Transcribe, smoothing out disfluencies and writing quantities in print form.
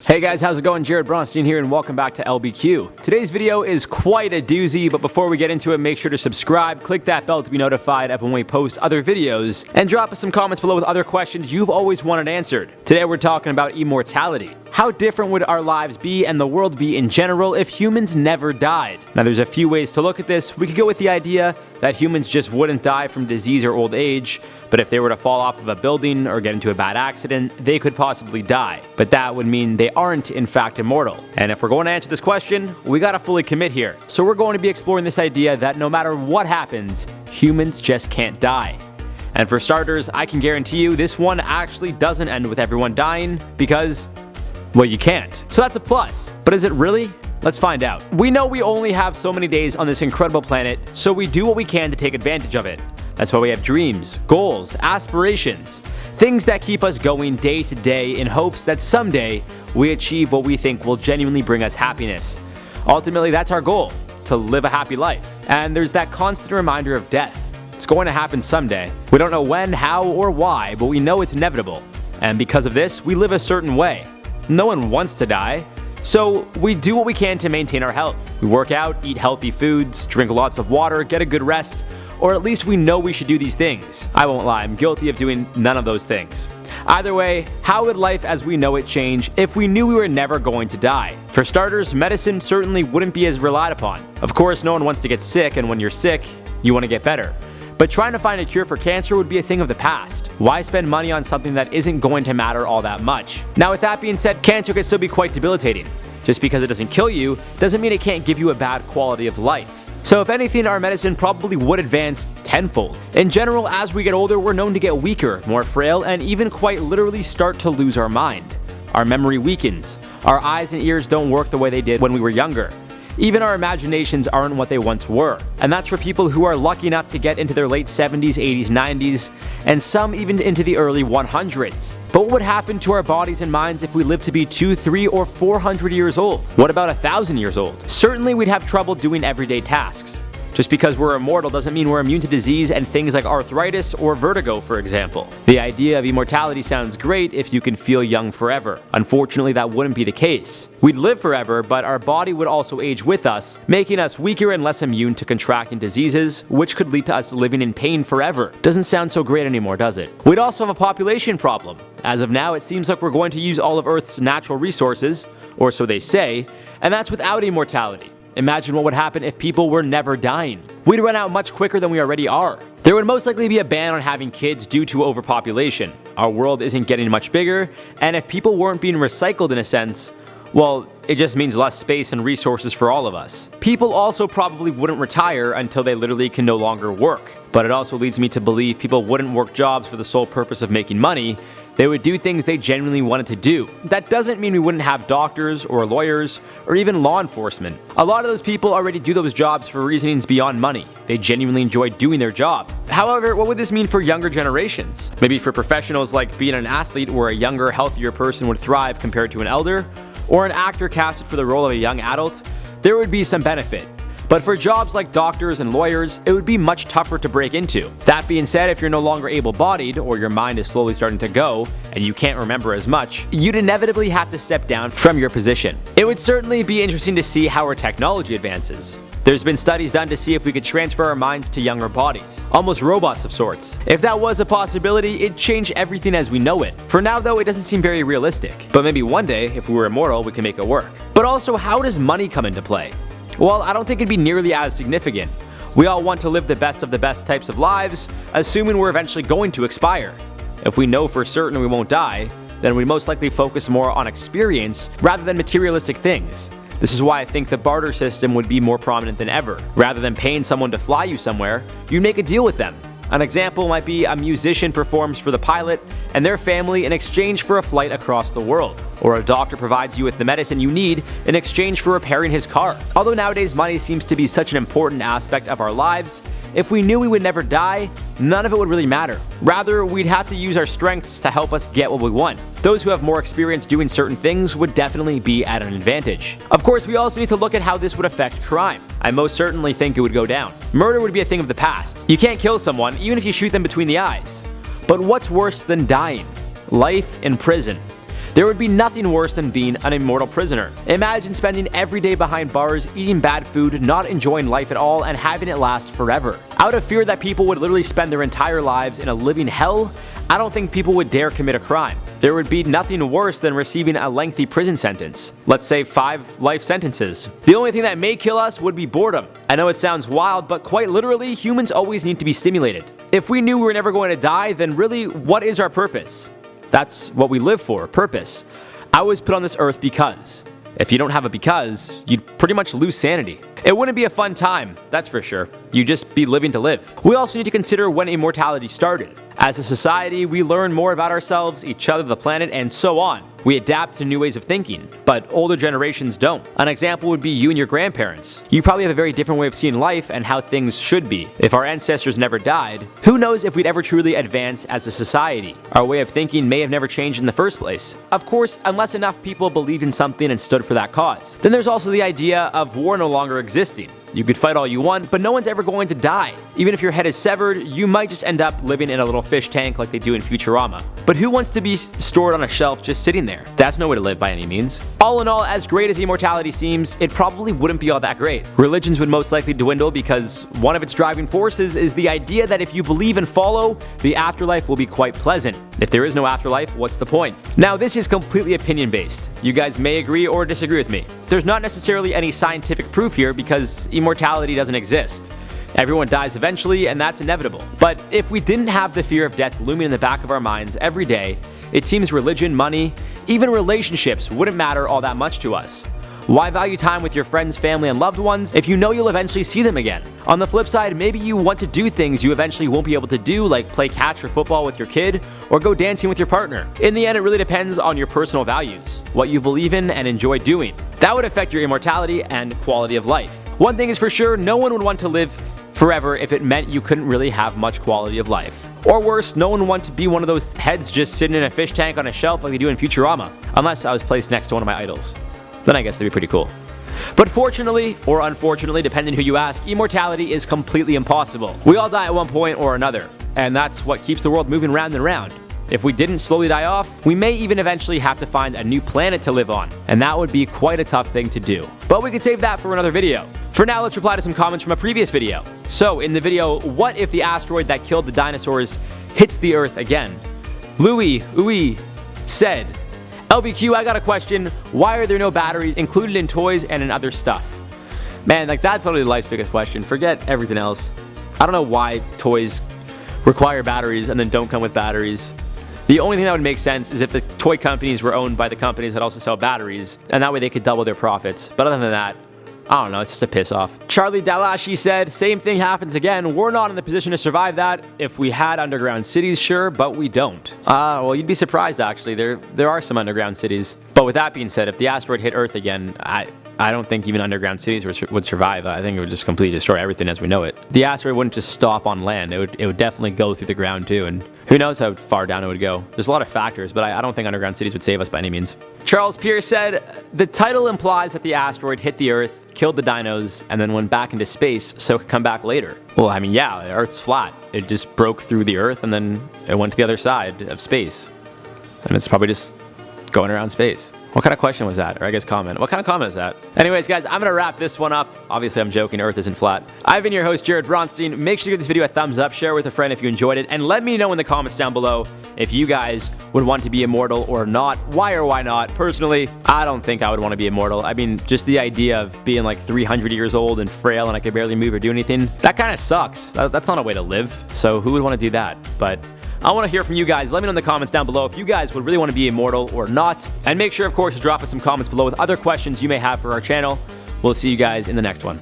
Hey guys, how's it going? Jared Bronstein here and welcome back to LBQ. Today's video is quite a doozy, but before we get into it, make sure to subscribe, click that bell to be notified of when we post other videos, and drop us some comments below with other questions you've always wanted answered. Today we're talking about immortality. How different would our lives be and the world be in general if humans never died? Now there's a few ways to look at this. We could go with the idea that humans just wouldn't die from disease or old age, but if they were to fall off of a building or get into a bad accident, they could possibly die. But that would mean they aren't in fact immortal. And if we're going to answer this question, we gotta fully commit here. So we're going to be exploring this idea that no matter what happens, humans just can't die. And for starters, I can guarantee you this one actually doesn't end with everyone dying because, well, you can't. So that's a plus. But is it really? Let's find out. We know we only have so many days on this incredible planet, so we do what we can to take advantage of it. That's why we have dreams, goals, aspirations, things that keep us going day to day in hopes that someday we achieve what we think will genuinely bring us happiness. Ultimately, that's our goal, to live a happy life. And there's that constant reminder of death. It's going to happen someday. We don't know when, how, or why, but we know it's inevitable. And because of this, we live a certain way. No one wants to die, so we do what we can to maintain our health. We work out, eat healthy foods, drink lots of water, get a good rest, or at least we know we should do these things. I won't lie, I'm guilty of doing none of those things. Either way, how would life as we know it change if we knew we were never going to die? For starters, medicine certainly wouldn't be as relied upon. Of course, no one wants to get sick, and when you're sick, you want to get better. But trying to find a cure for cancer would be a thing of the past. Why spend money on something that isn't going to matter all that much? Now with that being said, cancer can still be quite debilitating. Just because it doesn't kill you, doesn't mean it can't give you a bad quality of life. So if anything, our medicine probably would advance tenfold. In general, as we get older, we're known to get weaker, more frail, and even quite literally start to lose our mind. Our memory weakens. Our eyes and ears don't work the way they did when we were younger. Even our imaginations aren't what they once were. And that's for people who are lucky enough to get into their late 70s, 80s, 90s, and some even into the early 100s. But what would happen to our bodies and minds if we lived to be 200, 300, or 400 years old? What about 1,000 years old? Certainly we'd have trouble doing everyday tasks. Just because we're immortal doesn't mean we're immune to disease and things like arthritis or vertigo, for example. The idea of immortality sounds great if you can feel young forever. Unfortunately, that wouldn't be the case. We'd live forever, but our body would also age with us, making us weaker and less immune to contracting diseases, which could lead to us living in pain forever. Doesn't sound so great anymore, does it? We'd also have a population problem. As of now, it seems like we're going to use all of Earth's natural resources, or so they say, and that's without immortality. Imagine what would happen if people were never dying. We'd run out much quicker than we already are. There would most likely be a ban on having kids due to overpopulation. Our world isn't getting much bigger, and if people weren't being recycled in a sense, well, it just means less space and resources for all of us. People also probably wouldn't retire until they literally can no longer work. But it also leads me to believe people wouldn't work jobs for the sole purpose of making money. They would do things they genuinely wanted to do. That doesn't mean we wouldn't have doctors or lawyers or even law enforcement. A lot of those people already do those jobs for reasonings beyond money. They genuinely enjoy doing their job. However, what would this mean for younger generations? Maybe for professionals like being an athlete where a younger, healthier person would thrive compared to an elder, or an actor casted for the role of a young adult, there would be some benefit. But for jobs like doctors and lawyers, it would be much tougher to break into. That being said, if you're no longer able-bodied, or your mind is slowly starting to go, and you can't remember as much, you'd inevitably have to step down from your position. It would certainly be interesting to see how our technology advances. There's been studies done to see if we could transfer our minds to younger bodies, almost robots of sorts. If that was a possibility, it'd change everything as we know it. For now though, it doesn't seem very realistic. But maybe one day, if we were immortal, we can make it work. But also, how does money come into play? Well, I don't think it'd be nearly as significant. We all want to live the best of the best types of lives, assuming we're eventually going to expire. If we know for certain we won't die, then we most likely focus more on experience rather than materialistic things. This is why I think the barter system would be more prominent than ever. Rather than paying someone to fly you somewhere, you make a deal with them. An example might be a musician performs for the pilot and their family in exchange for a flight across the world. Or a doctor provides you with the medicine you need in exchange for repairing his car. Although nowadays money seems to be such an important aspect of our lives, if we knew we would never die, none of it would really matter. Rather, we'd have to use our strengths to help us get what we want. Those who have more experience doing certain things would definitely be at an advantage. Of course, we also need to look at how this would affect crime. I most certainly think it would go down. Murder would be a thing of the past. You can't kill someone, even if you shoot them between the eyes. But what's worse than dying? Life in prison. There would be nothing worse than being an immortal prisoner. Imagine spending every day behind bars, eating bad food, not enjoying life at all, and having it last forever. Out of fear that people would literally spend their entire lives in a living hell, I don't think people would dare commit a crime. There would be nothing worse than receiving a lengthy prison sentence. Let's say 5 life sentences. The only thing that may kill us would be boredom. I know it sounds wild, but quite literally, humans always need to be stimulated. If we knew we were never going to die, then really, what is our purpose? That's what we live for, purpose. I was put on this earth because. If you don't have a because, you'd pretty much lose sanity. It wouldn't be a fun time, that's for sure. You'd just be living to live. We also need to consider when immortality started. As a society, we learn more about ourselves, each other, the planet, and so on. We adapt to new ways of thinking, but older generations don't. An example would be you and your grandparents. You probably have a very different way of seeing life and how things should be. If our ancestors never died, who knows if we'd ever truly advance as a society? Our way of thinking may have never changed in the first place. Of course, unless enough people believed in something and stood for that cause. Then there's also the idea of war no longer existing. You could fight all you want, but no one's ever going to die. Even if your head is severed, you might just end up living in a little fish tank like they do in Futurama. But who wants to be stored on a shelf just sitting there? That's no way to live by any means. All in all, as great as immortality seems, it probably wouldn't be all that great. Religions would most likely dwindle because one of its driving forces is the idea that if you believe and follow, the afterlife will be quite pleasant. If there is no afterlife, what's the point? Now, this is completely opinion-based. You guys may agree or disagree with me. There's not necessarily any scientific proof here because immortality doesn't exist. Everyone dies eventually, and that's inevitable. But if we didn't have the fear of death looming in the back of our minds every day, it seems religion, money, even relationships wouldn't matter all that much to us. Why value time with your friends, family, and loved ones if you know you'll eventually see them again? On the flip side, maybe you want to do things you eventually won't be able to do, like play catch or football with your kid, or go dancing with your partner. In the end, it really depends on your personal values, what you believe in and enjoy doing. That would affect your immortality and quality of life. One thing is for sure, no one would want to live forever if it meant you couldn't really have much quality of life. Or worse, no one would want to be one of those heads just sitting in a fish tank on a shelf like they do in Futurama, unless I was placed next to one of my idols. Then I guess that'd be pretty cool. But fortunately, or unfortunately, depending who you ask, immortality is completely impossible. We all die at one point or another, and that's what keeps the world moving round and round. If we didn't slowly die off, we may even eventually have to find a new planet to live on, and that would be quite a tough thing to do. But we could save that for another video. For now, let's reply to some comments from a previous video. So, in the video, what if the asteroid that killed the dinosaurs hits the Earth again? Louis said, LBQ, I got a question. Why are there no batteries included in toys and in other stuff? Man, like that's literally life's biggest question. Forget everything else. I don't know why toys require batteries and then don't come with batteries. The only thing that would make sense is if the toy companies were owned by the companies that also sell batteries, and that way they could double their profits. But other than that, I don't know, it's just a piss off. Charlie Dalashi said, same thing happens again. We're not in the position to survive that. If we had underground cities, sure, but we don't. Well, you'd be surprised actually. There are some underground cities. But with that being said, if the asteroid hit Earth again, I don't think even underground cities would survive. I think it would just completely destroy everything as we know it. The asteroid wouldn't just stop on land. It would definitely go through the ground too, and who knows how far down it would go. There's a lot of factors, but I don't think underground cities would save us by any means. Charles Pierce said, the title implies that the asteroid hit the Earth, killed the dinos, and then went back into space so it could come back later. Well, I mean, yeah, the Earth's flat. It just broke through the Earth and then it went to the other side of space. And it's probably just going around space. What kind of question was that? Or I guess comment. What kind of comment is that? Anyways, guys, I'm going to wrap this one up. Obviously, I'm joking. Earth isn't flat. I've been your host, Jared Bronstein. Make sure to give this video a thumbs up, share it with a friend if you enjoyed it, and let me know in the comments down below if you guys would want to be immortal or not. Why or why not? Personally, I don't think I would want to be immortal. I mean, just the idea of being like 300 years old and frail and I could barely move or do anything, that kind of sucks. That's not a way to live. So who would want to do that? But I want to hear from you guys. Let me know in the comments down below if you guys would really want to be immortal or not. And make sure, of course, to drop us some comments below with other questions you may have for our channel. We'll see you guys in the next one.